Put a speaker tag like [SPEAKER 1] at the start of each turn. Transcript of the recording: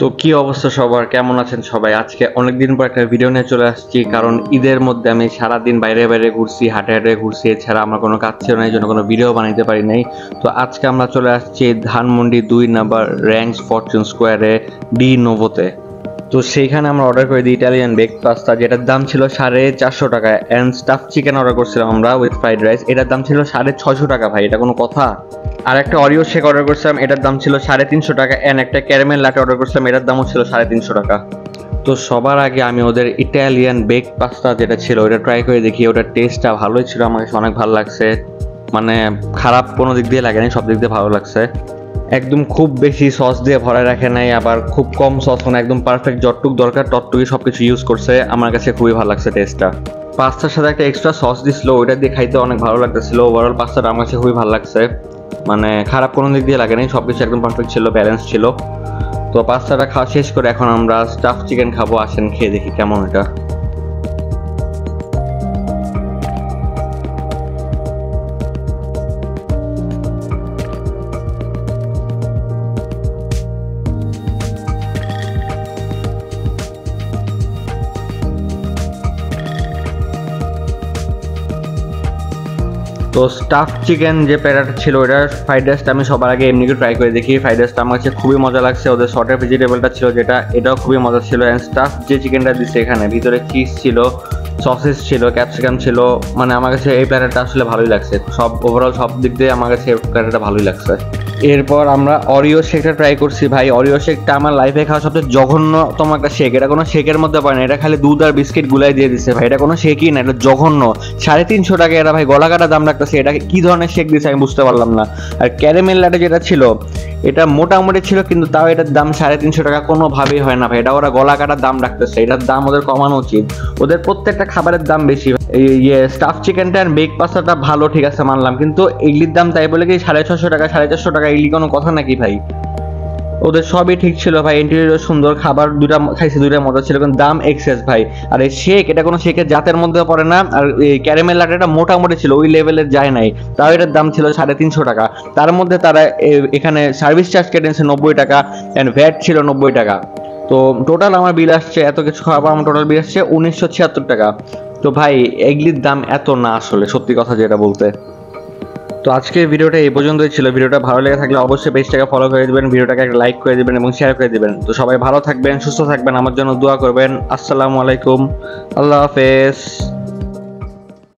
[SPEAKER 1] তো কি অবস্থা সবার, কেমন আছেন সবাই? আজকে অনেকদিন পর একটা ভিডিও নিয়ে চলে আসছি, কারণ ঈদের মধ্যে আমি সারাদিন বাইরে বাইরে ঘুরছি, হাটে হাটে ঘুরছি, এছাড়া আমার কোনো কাজ ছিল না, এই জন্য কোনো ভিডিও বানাইতে পারি নাই। তো আজকে আমরা চলে আসছি ধানমন্ডি 2 নম্বর র্যাঙ্কস ফরচুন স্কোয়ারে ডি নোভোতে। তো সেইখানে আমরা অর্ডার করে দিই ইটালিয়ান বেক পাস্তা, যেটার দাম ছিল 450 টাকা, অ্যান্ড স্টাফ চিকেন অর্ডার করছিলাম আমরা উইথ ফ্রাইড রাইস, এটার দাম ছিল 650 টাকা। ভাই, এটা কোনো কথা? আর একটা অরিও শেক অর্ডার করছিলাম, এটার দাম ছিল 350 টাকা, অ্যান্ড একটা ক্যারামেল লাটে অর্ডার করছিলাম, এটার দামও ছিল 350 টাকা। তো সবার আগে আমি ওদের ইটালিয়ান বেক পাস্তা যেটা ছিল ওটা ট্রাই করে দেখি, ওটার টেস্টটা ভালোই ছিল, আমার কাছে অনেক ভালো লাগছে। মানে খারাপ কোনো দিক দিয়ে লাগেনি, সব দিক দিয়ে ভালো লাগছে। একদম খুব বেশি সস দিয়ে ভরায় রাখে নাই, আবার খুব কম সস, মানে একদম পারফেক্ট যতটুক দরকার ততটুকুই সবকিছু ইউজ করছে। আমার কাছে খুবই ভালো লাগছে টেস্টটা। পাস্তার সাথে একটা এক্সট্রা সস দিছিল, ওইটা দিয়ে খাইতে অনেক ভালো লাগতেছিল। ওভারঅল পাস্তাটা আমার কাছে খুবই ভালো লাগছে, মানে খারাপ কোনো দিক দিয়ে লাগে নাই, সবকিছু একদম পারফেক্ট ছিল, ব্যালেন্স ছিল। তো পাস্তাটা খাওয়া শেষ করে এখন আমরা স্টাফ চিকেন খাবো, আসেন খেয়ে দেখি কেমন এটা। তো স্টাফ চিকেন যে প্যারাটা ছিল ওটার ফ্রাইড রাইসটা আমি সবার আগে এমনি ট্রাই করে দেখি। ফ্রাইড রাইসটা আমার কাছে খুবই মজা লাগছে, ওদের শর্টের ভেজিটেবলটা ছিল যেটা, এটাও খুবই মজা ছিল। অ্যান্ড স্টাফ যে চিকেনটা দিচ্ছে এখানে, ভিতরে চিজ ছিল, সসেস ছিল, ক্যাপসিকাম ছিল, মানে আমার কাছে এই প্যারাটা আসলে ভালোই লাগছে। সব ওভারঅল সব দিক দিয়ে আমার কাছে এই প্যারাটা ভালোই লাগছে। এরপর আমরা অরিও শেকটা ট্রাই করছি। ভাই, অরিও শেকটা আমার লাইফে খাওয়া সবচেয়ে জঘন্যতম একটা শেক। এটা কোনো শেকের মধ্যে পড়ে না, এটা খালি দুধ আর বিস্কিট গুলাই দিয়ে দিচ্ছে। ভাই, এটা কোনো শেকই না, এটা জঘন্য। 350 টাকা এটা, ভাই গলা কাটা দাম রাখতেছে। এটা কি ধরনের শেক দিচ্ছে আমি বুঝতে পারলাম না। আর ক্যারামেল লাটে যেটা ছিল এটা মোটামুটি ছিল, কিন্তু তাও এটার দাম 350 টাকা কোনোভাবেই হয় না ভাই। এটা ওরা গলা কাটার দাম রাখতেছে, এটার দাম ওদের কমানো উচিত। ওদের প্রত্যেকটা খাবারের দাম বেশি। স্টাফ চিকেনটা আর বেক পাস্তাটা ভালো, ঠিক আছে মানলাম, কিন্তু এগুলির দাম তাই বলে কি 650 টাকা 450 টাকা, এগুলি কোনো কথা নাকি ভাই? ওদের সবই ঠিক ছিল ভাই, ইন্টেরিয়র সুন্দর, খাবার দুটা খাইছে, দুইটা মজা ছিল, কিন্তু দাম এক্সেস ভাই। আর এই শেক, এটা কোনো শেকের জাতের মধ্যে পড়ে না। আর এই ক্যারামেল লাটেটা মোটামুটি ছিল, ওই লেভেলের যায় নাই, তাও এটার দাম ছিল 350 টাকা। তার মধ্যে তারা এখানে সার্ভিস চার্জ কেটেছে 90 টাকা, অ্যান্ড ভ্যাট ছিল 90 টাকা। তো টোটাল আমার বিল আসছে, এত কিছু খাওয়া আমার টোটাল বিল আসছে 1976 টাকা। তো ভাই, এগুলির দাম এত না আসলে, সত্যি কথা যেটা বলতে। তো আজকের ভিডিওটা এই পর্যন্তই ছিল। ভিডিওটা ভালো লেগে থাকলে অবশ্যই পেজটাকে ফলো করে দিবেন, ভিডিওটাকে একটা লাইক করে দিবেন এবং শেয়ার করে দিবেন। তো সবাই ভালো থাকবেন, সুস্থ থাকবেন, আমার জন্য দোয়া করবেন। আসসালামু আলাইকুম, আল্লাহ হাফেজ।